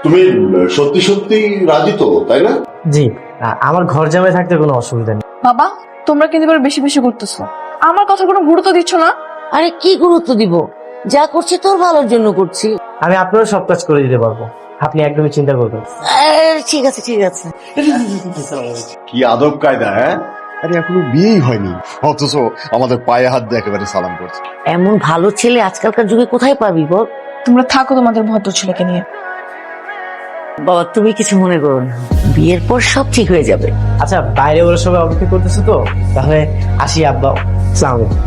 তুমি সত্যি সত্যি রাজি তো, তাই না? জি, আমার ঘর জামাই থাকতে কোনো অসুবিধা নেই। বাবা, তোমরা কিন্তু এবার বেশি বেশি করতেছো। আমার কথা কোনো গুরুত্ব দিচ্ছ না। আরে কি গুরুত্ব দিব, যা করছি তোর ভালোর জন্য করছি। আমি আপনারও সব কাজ করে দিতে পারবো, আপনি একদমই চিন্তা করবেন। ঠিক আছে ঠিক আছে। কি আদব কায়দা! হ্যাঁ, আরে এখনো বিয়েই হয়নি, অথচ আমাদের পায়ে হাত দিয়ে একেবারে সালাম করছে। এমন ভালো ছেলে আজকালকার যুগে কোথায় পাবি বল? তোমরা থাকো তোমাদের ভদ্র ছেলেকে নিয়ে। বাবা তুমি কিছু মনে করো না, বিয়ের পর সব ঠিক হয়ে যাবে। আচ্ছা, বাইরে ওরা সবাই অপেক্ষা করতেছে তো, তাহলে আসি আব্বা। আসসালামু আলাইকুম।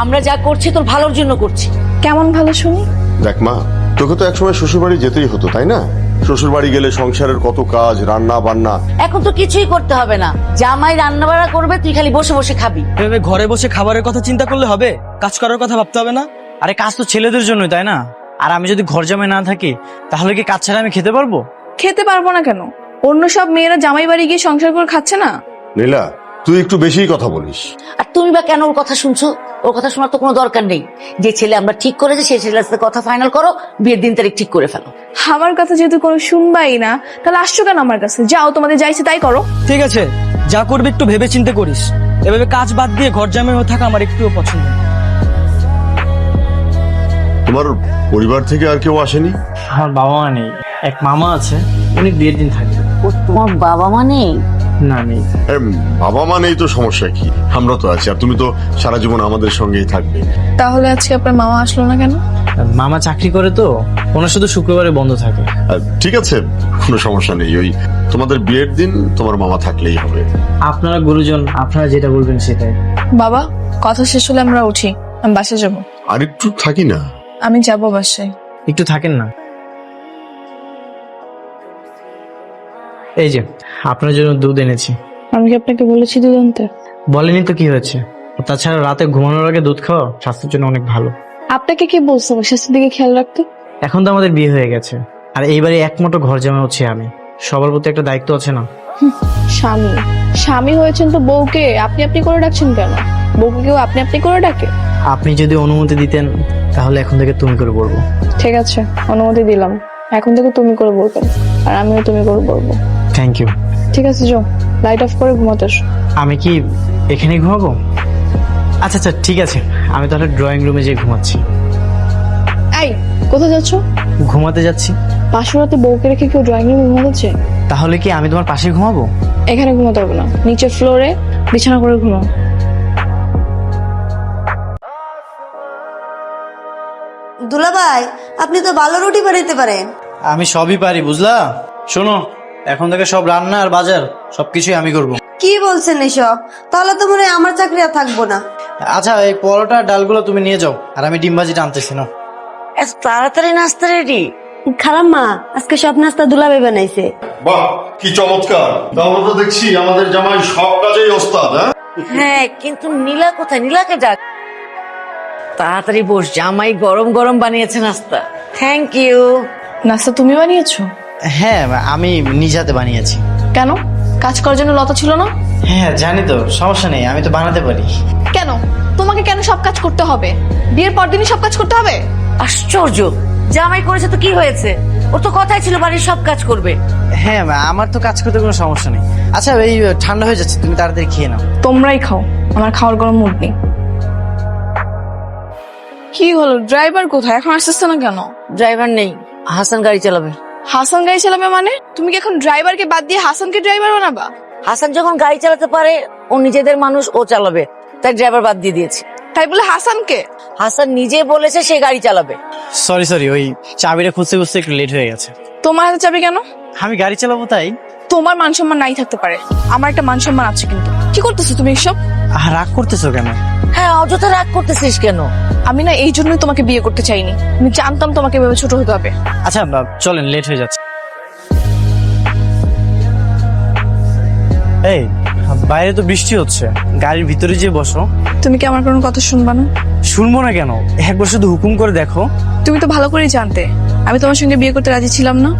আমরা যা করছি তোর ভালোর জন্য করছি। কেমন ভালো শুনি? দেখ মা, তোকে তো একসময় শ্বশুর বাড়ি যেতেই হতো, তাই না? শ্বশুর বাড়ি গেলে সংসারের কত কাজ, রান্না বান্না। এখন তো কিছুই করতে হবে না, জামাই রান্না বাড়া করবে, তুই খালি বসে বসে খাবি। এভাবে ঘরে বসে খাবারের কথা চিন্তা করলে হবে? কাজ করার কথা ভাবতে হবে না? আরে কাজ তো ছেলেদের জন্যই, তাই না? আর আমি যদি ঘর জামাই না থাকি তাহলে কি কাজ ছাড়া আমি খেতে পারবো? খেতে পারবো না কেন? অন্য সব মেয়েরা জামাই বাড়ি গিয়ে সংসার করে খাচ্ছে না? নীলা, তুই একটু বেশিই কথা বলিস। আর তুমি বা কেন ওর কথা শুনছো? ওর কথা শোনার তো কোনো দরকার নেই। যে ছেলে আমরা ঠিক করেছি সেই ছেলের সাথে কথা ফাইনাল করো, বিয়ের দিন তারিখ ঠিক করে ফেলো। আমার কথা যেহেতু কোনো শুনবাই না, তাহলে আসছো কেন আমার কাছে? যাও, তোমাদের যাইছে তাই করো। ঠিক আছে, যা করবি একটু ভেবে চিন্তে করিস। এভাবে কাজ বাদ দিয়ে ঘর জামাই হয়ে থাকা আমার একটুও পছন্দ না। তোমার পরিবার থেকে আর কেউ আসেনি? আমার বাবা মা নেই, এক মামা আছে, উনি বিয়ের দিন থাকবে। ও তোমার বাবা মানে? না, নেই। বাবা মা নেই তো সমস্যা কি? আমরা তো আছি, আর তুমি তো সারা জীবন আমাদের সঙ্গেই থাকবে। তাহলে আজকে আপনার মামা আসলো না কেন? মামা চাকরি করে তো, ওনার শুধু শুক্রবারে বন্ধ থাকে। ঠিক আছে, কোনো সমস্যা নেই। ওই তোমাদের বিয়ের দিন তোমার মামা থাকলেই হবে। আপনারা গুরুজন, আপনারা যেটা বলবেন সেটাই। বাবা, কথা শেষ হলে আমরা উঠি, আমি বাসে যাব। আর একটু থাকি না? আমি যাব বাসায়। একটু থাকেন না। এই যে আপনার জন্য দুধ এনেছি। আমি কি আপনাকে বলেছি দুধ আনতে? বলেনি তো কি হয়েছে? তাছাড়া রাতে ঘুমানোর আগে দুধ খাওয়া স্বাস্থ্যের জন্য অনেক ভালো। আপনাকে কি বলছে আমার স্বাস্থ্যের দিকে খেয়াল রাখতে? এখন তো আমাদের বিয়ে হয়ে গেছে, আর এইবারে একমাত্র ঘর জামাই হচ্ছে আমি। সবার প্রতি একটা দায়িত্ব আছে না? স্বামী স্বামী হয়েছেন তো বউকে আপনি আপনি করে ডাকছেন কেন? বউকে কেউ আপনি আপনি করে ডাকে? আপনি যদি অনুমতি দিতেন তাহলে এখন থেকে তুমি করে বলবো। ঠিক আছে, অনুমতি দিলাম। এখন থেকে তুমি করে বলবেন, আর আমিও তুমি করে বলবো। Thank you. ঠিক আছে, যাও লাইট অফ করে ঘুমাতে এসো। আমি কি এখানে ঘুমাবো? আচ্ছা আচ্ছা, ঠিক আছে, আমি তাহলে ড্রয়িং রুমে যেয়ে ঘুমাচ্ছি। এই, কোথায় যাচ্ছ? ঘুমাতে যাচ্ছি। পাশের বউকে রেখে কেউ ড্রয়িং রুমে ঘুমাচ্ছে? তাহলে কি আমি তোমার পাশে ঘুমাবো? এখানে ঘুমাতে হবে না, নিচে ফ্লোরে বিছানা করে ঘুমাও। দুলাভাই, আপনি তো ভালো রুটি বানাইতে পারেন। আমি সবই পারি, বুঝলা? শোনো, এখন থেকে সব রান্না আর বাজার সবকিছুই আমি করব। কি বলছেন এসব? তাহলে তো মনে হয় আমার চাকরি আর থাকবো না। আচ্ছা, এই পরোটা ডালগুলো তুমি নিয়ে যাও, আর আমি ডিম ভাজিটা আনতেছি না। এত তাড়াতাড়ি নাস্তা রেডি? খারাপ মা, আজকে সব নাস্তা দুলাভাই বানাইছে। বাহ, কি চমৎকার! তাহলে তো দেখছি আমাদের জামাই সব কাজেই ওস্তাদ। হ্যাঁ, কিন্তু নীলা কোথায়? নীলাকে ডাক। তাড়াতাড়ি বস, জামাই গরম গরম বানিয়েছে নাস্তা। Thank you. নাস্তা তুমি বানিয়েছো? হ্যাঁ, আমি নিজ হাতে বানিয়েছি। কেন, কাজ করার জন্য লতা ছিল না? হ্যাঁ জানি তো, সমস্যা নেই, আমি তো বানাতে পারি। কেন তোমাকে কেন সব কাজ করতে হবে? বিয়ের পর দিনই সব কাজ করতে হবে? আশ্চর্য, জামাই করেছে তো কি হয়েছে? ওর তো কথাই ছিল বাড়ির সব কাজ করবে। হ্যাঁ, আমার তো কাজ করতে কোনো সমস্যা নেই। আচ্ছা, এই ঠান্ডা হয়ে যাচ্ছে, তুমি তাড়াতাড়ি খেয়ে নাও। তোমরাই খাও, আমার খাওয়ার কোনো মুড নেই। কি হলো, ড্রাইভার কোথায়? এখন আসতেছে না কেন? ড্রাইভার নেই, হাসান গাড়ি চালাবে। হাসান গাড়ি চালাবে মানে? তুমি কি এখন ড্রাইভারকে বাদ দিয়ে হাসানকে ড্রাইভার বানাবা? হাসান যখন গাড়ি চালাতে পারে, ও নিজেদের মানুষ, ও চালাবে, তাই ড্রাইভার বাদ দিয়ে দিয়েছি। তাই বলে হাসানকে? হাসান নিজে বলেছে সে গাড়ি চালাবে। সরি, ওই চাবিটা খুঁজতে খুঁজতে একটু লেট হয়ে গেছে। তোমার হাতে চাবি কেন? আমি গাড়ি চালাবো তাই। তোমার মান সম্মান নাই থাকতে পারে, আমার একটা মান সম্মান আছে। কিন্তু কি করতেছো তুমি এসব? রাগ করতেছো কেন? হ্যাঁ, অযথা রাগ করতেছিস কেন? আমি না এই জন্যই তোমাকে বিয়ে করতে চাইনি, আমি জানতাম তোমাকে এভাবে ছোট হতে হবে। আচ্ছা চলেন, লেট হয়ে যাচ্ছে। এই, বাইরে তো বৃষ্টি হচ্ছে, গাড়ির ভিতরে যেয়ে বসো। তুমি কি আমার কোনো কথা শুনবা না? শুনবো না কেন, একবার শুধু হুকুম করে দেখো। তুমি তো ভালো করেই জানতে আমি তোমার সঙ্গে বিয়ে করতে রাজি ছিলাম না।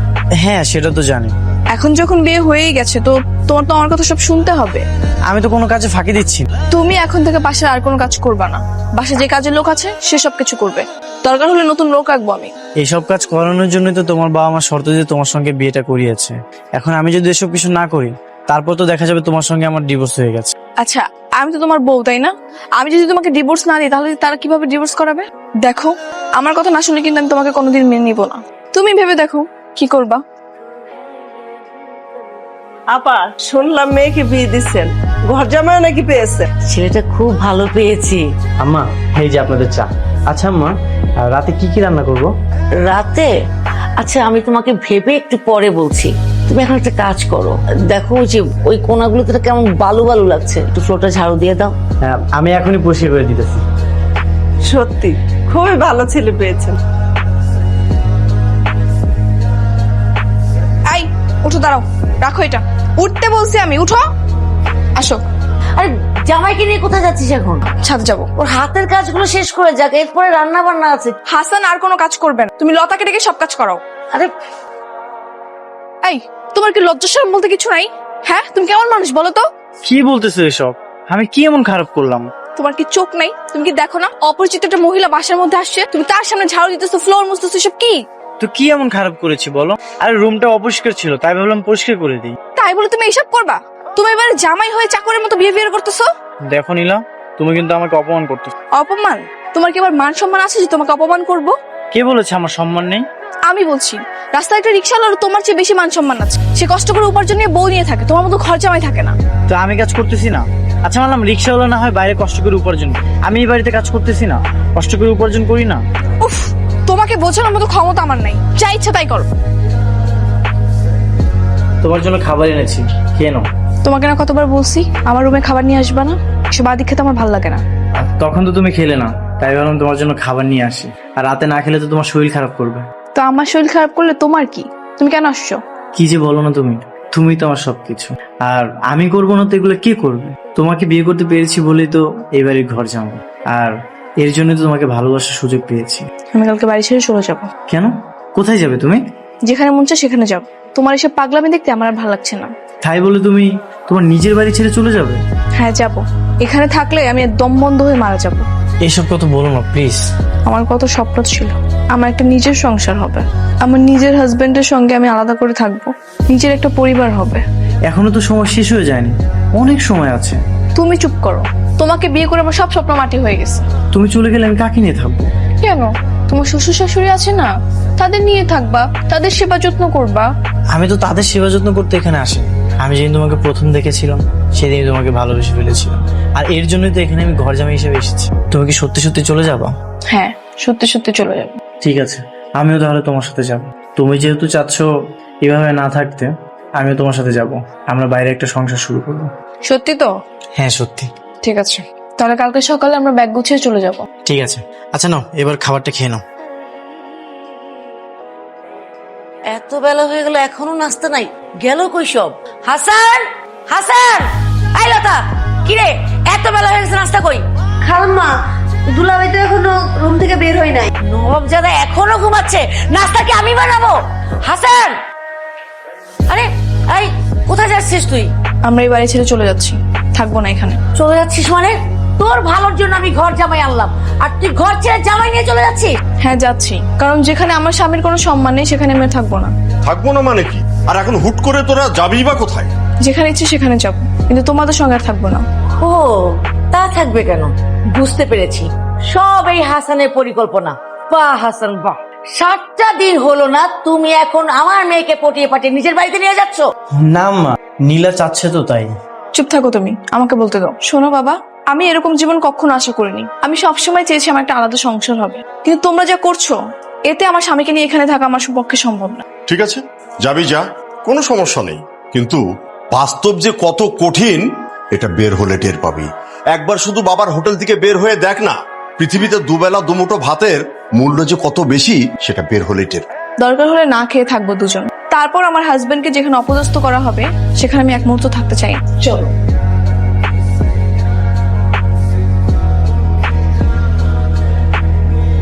হ্যাঁ, সেটা তো জানি। এখন যখন বিয়ে হয়েই গেছে তো তোমার তো আমার কথা সব শুনতে হবে। আমি তো কোনো কাজে ফাঁকি দিচ্ছি না। তুমি এখন থেকে বাসায় আর কোনো কাজ করবা না। বাসায় যে কাজের লোক আছে সে সব কিছু করবে। দরকার হলে নতুন লোক রাখবো আমি। এইসব কাজ করানোর জন্যই তো তোমার বাবা মা শর্ত দিয়ে তোমার সঙ্গে বিয়েটা করিয়েছে। এখন আমি যদি এসব কিছু না করি তারপর তো দেখা যাবে তোমার সঙ্গে আমার ডিভোর্স হয়ে গেছে। আচ্ছা, আমি তো তোমার বউ, তাই না? আমি যদি তোমাকে ডিভোর্স না দিই তাহলে তারা কিভাবে ডিভোর্স করাবে? দেখো, আমার কথা না শুনে কিন্তু আমি তোমাকে কোনোদিন মেনে নিব না। তুমি ভেবে দেখো কি করবা। আপা, শুনলাম মেয়েকে বিয়ে দিচ্ছেন, ঘর জামাই নাকি পেয়েছে? ছেলেটা খুব ভালো পেয়েছি। আম্মা, এই যে আপনাদের চা। আচ্ছা আম্মা, রাতে কি কি রান্না করব? রাতে? আচ্ছা, আমি তোমাকে ভেবে একটু পরে বলছি। তুমি এখন একটা কাজ করো, দেখো যে ওই কোনাগুলোতে কেমন বালু বালু লাগছে, একটু ফ্লোরটা ঝাড়ু দিয়ে দাও। আমি এখনই পরিষ্কার করে দিতেছি। সত্যি খুবই ভালো ছেলে পেয়েছেন। এই, উঠো, দাঁড়াও, রাখো এটা। উঠতে বলছি আমি, উঠো। আসো। আরে জামাইকে নিয়ে কোথায় যাচ্ছিস এখন? ছাদে যাবো। ওর হাতের কাজগুলো শেষ করে যাক, এরপরে রান্না বান্না আছে। হাসান আর কোনো কাজ করবে না, তুমি লতাকে ডেকে সব কাজ করাও। আরে এই, তোমার কি লজ্জা শরম বলতে কিছু নাই? হ্যাঁ, তুমি কেমন মানুষ বলো তো? কি বলতেছো এসব? আমি কি এমন খারাপ করলাম? তোমার কি চোখ নাই? তুমি কি দেখো না অপরিচিত একটা মহিলা বাসার মধ্যে আসছে, তুমি তার সামনে ঝাড়ু দিতেছো, ফ্লোর মুছতেছো, সব কি? তো কি এমন খারাপ করেছি বলো? আরে রুমটা অপরিষ্কার ছিল তাই ভাবলাম পরিষ্কার করে দিই। তাই বলে তুমি এইসব করবা? তুমি এবারে জামাই হয়ে চাকরের মতো বিহেভিয়ার করতেছো। দেখো নীলা, তুমি কিন্তু আমাকে অপমান করতেছো। অপমান? তোমার কি আবার মান সম্মান আছে যে তোমাকে অপমান করব? কে বলেছে আমার সম্মান নেই? আমি বলছি, রাস্তায় একটা রিক্সাওয়ালার তোমার চেয়ে বেশি মান সম্মান আছে। সে কষ্ট করে উপার্জন নিয়ে বউ নিয়ে থাকে, তোমার মতো ঘর জামাই থাকে না। তো আমি কাজ করতেছি না? আচ্ছা মানলাম রিক্সাওয়ালা না হয় বাইরে কষ্ট করে উপার্জন করে, আমি এই বাড়িতে কাজ করতেছি না, কষ্ট করে উপার্জন করি না? উফ, তোমাকে বোঝানোর মতো ক্ষমতা আমার নাই। যা ইচ্ছা তাই করো। তোমার জন্য খাবার এনেছি, খেয়ে নাও। তোমাকে না কতবার বলছি আমার রুমে খাবার নিয়ে আসবা না? এসব আদি খেতে আমার ভালো লাগে না। আর তখন তো তুমি খেলে না, তাই ভাবলাম তোমার জন্য খাবার নিয়ে আসি। আর রাতে না খেলে তো তোমার শরীর খারাপ করবে। তো আমার শরীর খারাপ করলে তোমার কি? তুমি কেন আসছো? কি যে বলো না তুমি, তুমি তো আমার সবকিছু। আর আমি করবো না তো এগুলো কে করবে? তোমাকে বিয়ে করতে পেরেছি বলেই তো এই বাড়ির ঘর যাবো, আর এর জন্য তো তোমাকে ভালোবাসার সুযোগ পেয়েছি। আমি কালকে বাড়ি ছেড়ে চলে যাবো। কেন? কোথায় যাবে তুমি? যেখানে মন চায় সেখানে যাবো। তোমার এসব পাগলামি দেখতে আমার আর ভালো লাগছে না। তাই বলে তুমি তোমার নিজের বাড়ি ছেড়ে চলে যাবে? হ্যাঁ, যাবো। এখানে থাকলে আমি দম বন্ধ হয়ে মারা যাবো। এইসব কথা বলো না প্লিজ। আমার কত স্বপ্ন ছিল, আমার একটা নিজের সংসার হবে, আমার নিজের হাজবেন্ডের সঙ্গে আমি আলাদা করে থাকবো, নিজের একটা পরিবার হবে। এখনো তো সময় শেষ হয়ে যায়নি, অনেক সময় আছে। তুমি চুপ করো। তোমাকে বিয়ে করে আমার সব স্বপ্ন মাটি হয়ে গেছে। তুমি চলে গেলে আমি কাকে নিয়ে থাকবো? কেন? তোমার শ্বশুর শাশুড়ি আছে না, তাদের নিয়ে থাকবা, তাদের সেবা যত্ন করবা। আমি তো তাদের সেবা যত্ন করতে এখানে আসি। আমি যেদিন তোমাকে প্রথম দেখেছিলাম সেদিনই তোমাকে ভালোবেসে ফেলেছিলাম, আর এর জন্যই তো এখানে আমি ঘর জামাই হিসেবে এসেছি। তুমি কি সত্যি সত্যি চলে যাবা? হ্যাঁ, সত্যি সত্যি চলে যাবো। ঠিক আছে, আমিও তাহলে তোমার সাথে যাব। তুমি যেহেতু চাচ্ছ এভাবে না থাকতে, আমিও তোমার সাথে যাব। আমরা বাইরে একটা সংসার শুরু করবো। সত্যি তো? হ্যাঁ সত্যি। ঠিক আছে, তাহলে কালকে সকালে আমরা ব্যাগ গুছিয়ে চলে যাব। ঠিক আছে। আচ্ছা নাও, এবার খাবারটা খেয়ে নাও। এত বেলা হয়ে গেল এখনো নাস্তা নাই, গেল কই সব? হাসান, হাসান, আই লতা, কিরে এত বেলা হয়ে গেছে, নাস্তা কই? খালাম্মা, দুলাভাই তো এখনো রুম থেকে বের হয় নাই। নবাব জাদা এখনো ঘুমাচ্ছে, নাস্তা কি আমি বানাবো? হাসান, আরে এই কোথায় যাচ্ছিস তুই? আমরা এই বাড়ি ছেড়ে চলে যাচ্ছি, থাকবো না এখানে। চলে যাচ্ছিস মানে? তোর ভালোর জন্য আমি ঘর জামাই আনলাম, আর তুই ঘর ছেড়ে জামাই নিয়ে চলে যাচ্ছিস? হ্যাঁ, যাচ্ছি, কারণ যেখানে আমার স্বামীর কোনো সম্মান নেই সেখানে আমি আর থাকবো না। থাকবো না মানে কি? আর এখন হুট করে তোরা যাবি বা কোথায়? যেখানে ইচ্ছে সেখানে যাব, কিন্তু তোমাদের সঙ্গে আর থাকবো না। ও, তা থাকবে কেন? বুঝতে পেরেছি, সব এই হাসানের পরিকল্পনা। বাহ হাসান বাহ, 7টা দিন হলো না তুমি এখন আমার মেয়েকে পটিয়ে পাঠিয়ে নিজের বাড়িতে নিয়ে যাচ্ছ? না মা, নীলা চাচ্ছে তো তাই। চুপ থাকো তুমি, আমাকে বলতে দাও। শোনো বাবা, আমি এরকম জীবন কখনো আশা করিনি। আমি সবসময় চেয়েছি আমার একটা আলাদা সংসার হবে, কিন্তু তোমরা যা করছো এতে আমার স্বামীকে নিয়ে এখানে থাকা আমার পক্ষে সম্ভব না। ঠিক আছে, যাবি যা, কোনো সমস্যা নেই, কিন্তু বাস্তব যে কত কঠিন এটা বের হলে টের পাবি। একবার শুধু বাবার হোটেল থেকে বের হয়ে দেখ না, পৃথিবীতে দুবেলা দুমুঠো ভাতের মূল্য যে কত বেশি সেটা বের হলে টের। দরকার হলে না খেয়ে থাকবো দুজন, তারপর আমার হাজবেন্ডকে যেখানে অপদস্থ করা হবে সেখানে আমি এক মুহূর্ত থাকতে চাই। চলো।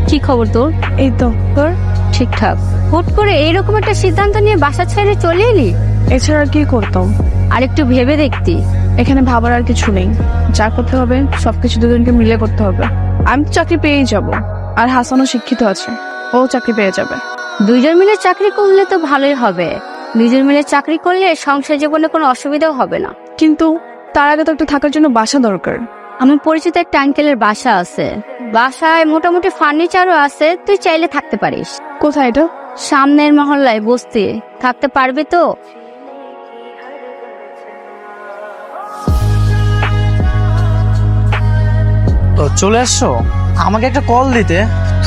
কি খবর তোর? এই তো। তোর ঠিকঠাক। হুট করে এইরকম একটা সিদ্ধান্ত নিয়ে বাসা ছেড়ে চলে এলি? এছাড়া আর কি করতাম? আর একটু ভেবে দেখতি। এখানে ভাবার আর কিছু নেই, যা করতে হবে সবকিছু দুজনকে মিলে করতে হবে। আমি তো চাকরি পেয়েই যাব, আর হাসানও শিক্ষিত আছে, ও চাকরি পেয়ে যাবে। দুইজন মিলে চাকরি করলে তো ভালোই হবে। দুইজন মিলে চাকরি করলে সংসার জীবনে কোনো অসুবিধাও হবে না। কিন্তু তার আগে তো একটু থাকার জন্য বাসা দরকার। আমার পরিচিত একটা আঙ্কেলের বাসা আছে, বাসায় মোটামুটি ফার্নিচারও আছে, তুই চাইলে থাকতে পারিস। কোথায় এটা? সামনের মহল্লায় বসতি, থাকতে পারবি তো? তো চলে আসছো? আমাকে একটা কল দিতে।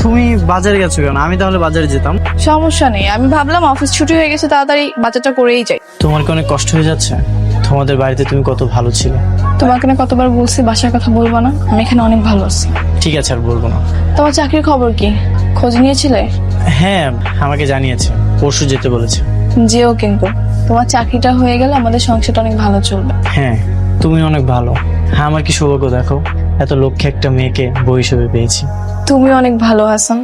তুমি বাজারে গেছো কেন? আমি তাহলে বাজারে যেতাম। সমস্যা নেই, আমি ভাবলাম অফিস ছুটি হয়ে গেছে, তাড়াতাড়ি বাজারটা করেই যাই। তোমার কি অনেক কষ্ট হয়ে যাচ্ছে? তোমাদের বাড়িতে তুমি কত ভালো ছিলে। তোমাকে না কতবার বলছি বাসার কথা বলবো না, আমি এখানে অনেক ভালো আছি। ঠিক আছে, আর বলবো না। তোমার চাকরির খবর কি, খোঁজ নিয়েছিলে? হ্যাঁ, আমাকে জানিয়েছে, পরশু যেতে বলেছে। যেও, কিন্তু তোমার চাকরিটা হয়ে গেলে আমাদের সংসারটা অনেক ভালো চলবে। হ্যাঁ, তুমি অনেক ভালো। হ্যাঁ, আমার কি সৌভাগ্য দেখো, এত লক্ষ্যে একটা মেয়েকে বউ হিসেবে পেয়েছি। তুমি অনেক ভালো হাসান,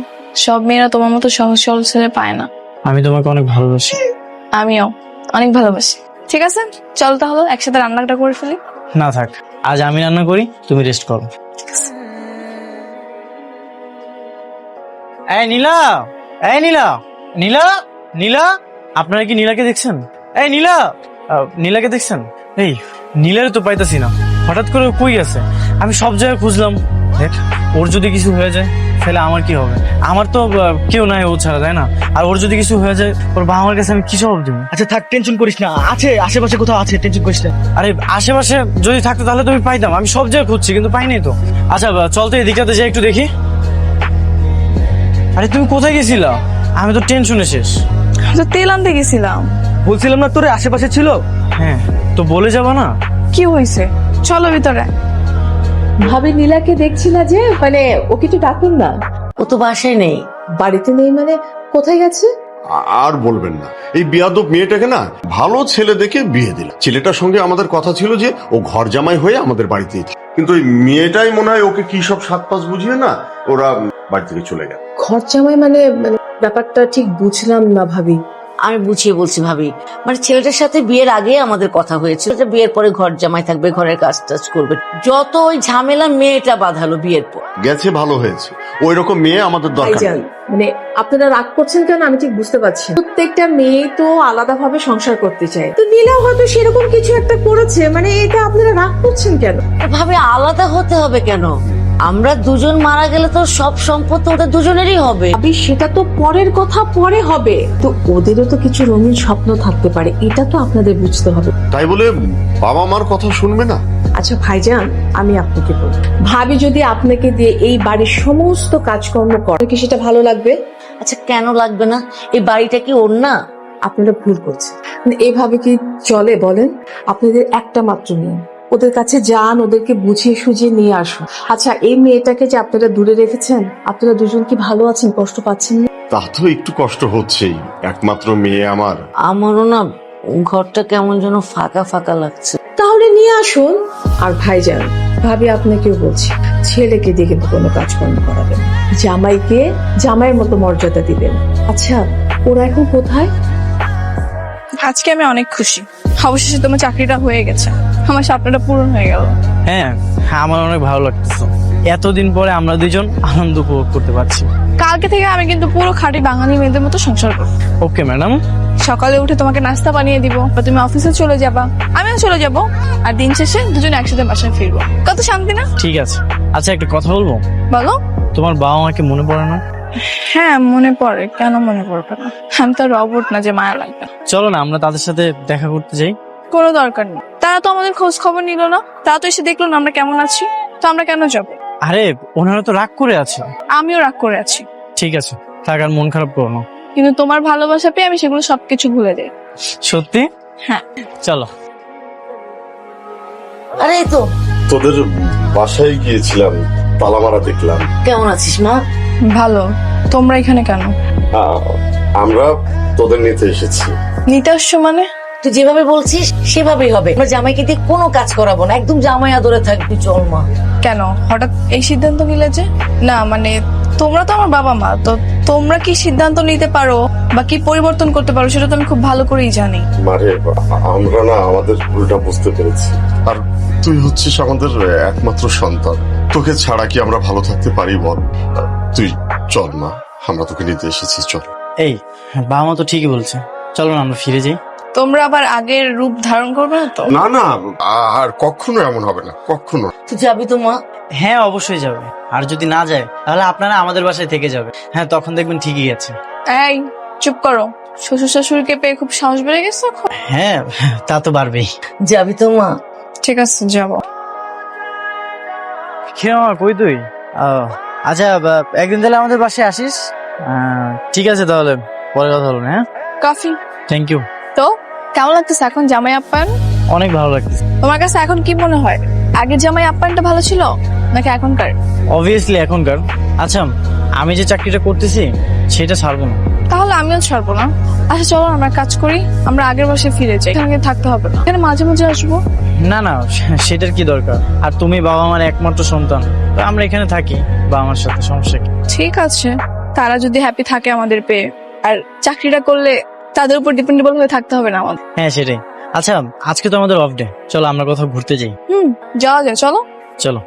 সব মেয়েরা তোমার মতো সহজ সরল ছেলে পায় না। আমি তোমাকে অনেক ভালোবাসি। আমিও অনেক ভালোবাসি। ঠিক আছে, চল তাহলে একসাথে রান্নাটা করে ফেলি। না থাক, আজ আমি রান্না করি, তুমি রেস্ট করো। এই নীলা, এই নীলা, নীলা, নীলা, আপনারা কি নীলাকে দেখছেন? এই নীলা, নীলাকে দেখছেন? এই নীলারে তো পাইতাছি না, হঠাৎ করে ও কই গেছে? আমি সব জায়গায় খুঁজলাম। দেখ, ওর যদি কিছু হয়ে যায় তাহলে আমার কি হবে? আমার তো কেউ নাই ও ছাড়া, তাই না? আর ওর যদি কিছু হয়ে যায়, ওর বাবা মার কাছে আমি কি জবাব দেবো? আচ্ছা থাক, টেনশন করিস না, আছে আশেপাশে কোথাও আছে, টেনশন করিস না। আরে আশেপাশে যদি থাকতো তাহলে তুমি পাইতাম, আমি সব জায়গায় খুঁজছি কিন্তু পাইনি তো। আচ্ছা চল তো এদিকটাতে যাই একটু দেখি। আরে তুমি কোথায় গেছিলা? আমি তো টেনশনে শেষ। তো তেল আনতে গেছিলাম। বলছিলাম না তোরে আশেপাশে ছিল। হ্যাঁ, তো বলে যাবা না? কি হয়েছে, চলো ভিতরে। ভাবি নীলাকে দেখছি না যে, মানে ও কিছু ডাকুন না। ও তো বাসায় নেই। বাড়িতে নেই মানে কোথায় গেছে? আর বলবেন না, এই বিয়াদব মেয়েটাকে না ভালো ছেলে দেখে বিয়ে দিল। ছেলেটার সঙ্গে আমাদের কথা ছিল যে ও ঘর জামাই হয়ে আমাদের বাড়িতেই থাকে, কিন্তু ওই মেয়েটাই মনে হয় ওকে কি সব সাত পাঁচ বুঝিয়ে না ওরা বাড়ি থেকে চলে গেল। ঘর জামাই মানে ব্যাপারটা ঠিক বুঝলাম না ভাবি। আমি বুঝিয়ে বলছি ভাবি, মানে ছেলেটার সাথে বিয়ের আগে আমাদের কথা হয়েছিল যে বিয়ের পরে ঘর জামাই থাকবে, ঘরের কাজ টাজ করবে। যত ওই ঝামেলা মেয়েটা বাঁধালো বিয়ের পর। গেছে ভালো হয়েছে, ওই রকম মেয়ে আমাদের দরকার ভাইজান, নেই। মানে আপনারা রাগ করছেন কেন আমি ঠিক বুঝতে পারছি না। প্রত্যেকটা মেয়ে তো আলাদাভাবে সংসার করতে চায়, তো নীলা হয়তো সেরকম কিছু একটা করেছে, মানে এটা আপনারা রাগ করছেন কেন? ভাবে আলাদা হতে হবে কেন? আমরা দুজন মারা গেলে তো সব সম্পত্তি ওদের দুজনেরই হবে। ভাবি সেটা তো পরের কথা, পরে হবে তো। ওদেরও তো কিছু রঙিন স্বপ্ন থাকতে পারে, এটা তো আপনাদের বুঝতে হবে। তাই বলে বাবা মার কথা শুনবে না? আচ্ছা ভাইজান, আমি আপনাকে বলি, ভাবি যদি আপনাকে দিয়ে এই বাড়ির সমস্ত কাজকর্ম করে কি সেটা ভালো লাগবে? আচ্ছা কেন লাগবে না? এই বাড়িটা কি ওর না? আপনারা ভুল করছেন, মানে এইভাবে কি চলে বলেন? আপনাদের একটা মাত্র নিয়ম, ওদের কাছে যান, ওদেরকে বুঝিয়ে সুঝিয়ে নিয়ে আসুন। আচ্ছা এই মেয়েটাকে যে আপনারা দূরে রেখেছেন, আপনারা দুজন কি ভালো আছেন? কষ্ট পাচ্ছেন না? তা তো একটু কষ্ট হচ্ছেই, একমাত্র মেয়ে আমার। আমারও না ঘরটা কেমন যেন ফাঁকা ফাঁকা লাগছে। তাহলে নিয়ে আসুন। আর ভাইজান, ভাবি আপনাকেও বলছি, ছেলেকে দিয়ে কিন্তু কোনো কাজকর্ম করাবেন, জামাইকে জামাইয়ের মতো মর্যাদা দিবেন। আচ্ছা ওরা এখন কোথায়? আজকে আমি অনেক খুশি, অবশেষে তোমার চাকরিটা হয়ে গেছে, আমার স্বপ্নটা পূরণ হয়ে গেল। হ্যাঁ, আমার অনেক ভালো লাগতেছে। এতদিন পরে আমরা দুজন আনন্দ উপভোগ করতে পারছি। কালকে থেকে আমি কিন্তু পুরো খাঁটি বাঙালি মেয়েদের মতো সংসার করব। Okay madam. সকালে উঠে তোমাকে নাস্তা বানিয়ে দিব, তুমি অফিসে চলে যাবা, আমিও চলে যাব, আর দিন শেষে দুজনে একসাথে বাসায় ফিরবো। কত শান্তি না? ঠিক আছে। আচ্ছা একটা কথা বলবো? বলো। তোমার বাবা মাকে মনে পড়ে না? হ্যাঁ মনে পড়ে, কেন মনে পড়বে না? আমি তো রবট না যে মায়া লাগবে। চলো না আমরা তাদের সাথে দেখা করতে যাই। কোনো দরকার নেই, তারা তো আমাদের খোঁজ খবর নিল না, তারা তো এসে দেখলো না আমরা কেমন আছি, তো আমরা কেন যাবো? আরে ওনারা তো রাগ করে আছে। আমিও রাগ করে আছি। ঠিক আছে, থাক, আর মন খারাপ করো না। কিন্তু তোমার ভালোবাসা পেয়ে আমি সেগুলো সবকিছু ভুলে যাই। সত্যি? হ্যাঁ চলো। আরে এই তো তোদের বাসায় গিয়েছিলাম, তালা মারা দেখলাম। কেমন আছিস মা? ভালো। তোমরা এখানে কেন? আমরা তোদের নিতে এসেছি। নিতে আসছো মানে? তুই যেভাবে বলছিস সেভাবেই হবে। আমরা জামাইকে দিয়ে কোনো কাজ করাবো না, একদম জামাই আদরে থাকবি। চল মা। কেন হঠাৎ এই সিদ্ধান্ত নিলে যে? না মানে তোমরা তো আমার বাবা মা, তো তোমরা কি সিদ্ধান্ত নিতে পারো বা কি পরিবর্তন করতে পারো সেটা তো আমি খুব ভালো করেই জানি। মারে আমরা না আমাদের ভুলটা বুঝতে পেরেছি, আর তুই হচ্ছিস আমাদের একমাত্র সন্তান। তোকে ছাড়া কি আমরা ভালো থাকতে পারি বল? তুই চল মা, আমরা তোকে নিতে এসেছি, চল। এই বাবা মা তো ঠিকই বলছে, চলো না আমরা ফিরে যাই। তোমরা আবার আগের রূপ ধারণ করবে না তো? না না, আর কখনো এমন হবে না, কখনো। তুই যাবি তো মা? হ্যাঁ অবশ্যই যাবে, আর যদি না যায় তাহলে আপনারা আমাদের বাসায় থেকে যাবে। হ্যাঁ তখন দেখবেন ঠিকই আছে। এই চুপ করো, শ্বশুর শাশুড়িকে পেয়ে খুব সাহস বেড়ে গেছে এখন। হ্যাঁ তা তো পারবেই। যাবি তো মা? ঠিক আছে যাবো। খেয়ে আমার কই তুই? আচ্ছা একদিন তাহলে আমাদের বাসায় আসিস। ঠিক আছে তাহলে পরে কথা হলো। হ্যাঁ কফি। Thank you. তো কেমন লাগতেছে এখন জামাই আপ্যায়ন? অনেক ভালো লাগতেছে। তোমার কাছে এখন কি মনে হয়, আগের জামাই আপ্যায়নটা ভালো ছিল নাকি এখনকার? অবভিয়াসলি এখনকার। আচ্ছা আমি যে চাকরিটা করতেছি সেটা ছাড়বো না। তাহলে আমিও ছাড়বো না। আচ্ছা চলো আমরা কাজ করি, আমরা আগের বাসায় ফিরে যাই, এখানে থাকতে হবে না, এখানে মাঝে মাঝে আসবো। না না সেটার কি দরকার, আর তুমি বাবা মার একমাত্র সন্তান, তো আমরা এখানে থাকি বাবা মার সাথে, সমস্যা কি? ঠিক আছে, তারা যদি হ্যাপি থাকে আমাদের পেয়ে, আর চাকরিটা করলে তাদের উপর ডিপেন্ডেবল হয়ে থাকতে হবে না আমাদের। হ্যাঁ সেটাই। আচ্ছা আজকে তো আমাদের অফ ডে, চলো আমরা কোথাও ঘুরতে যাই। যাওয়া যায়, চলো। চলো।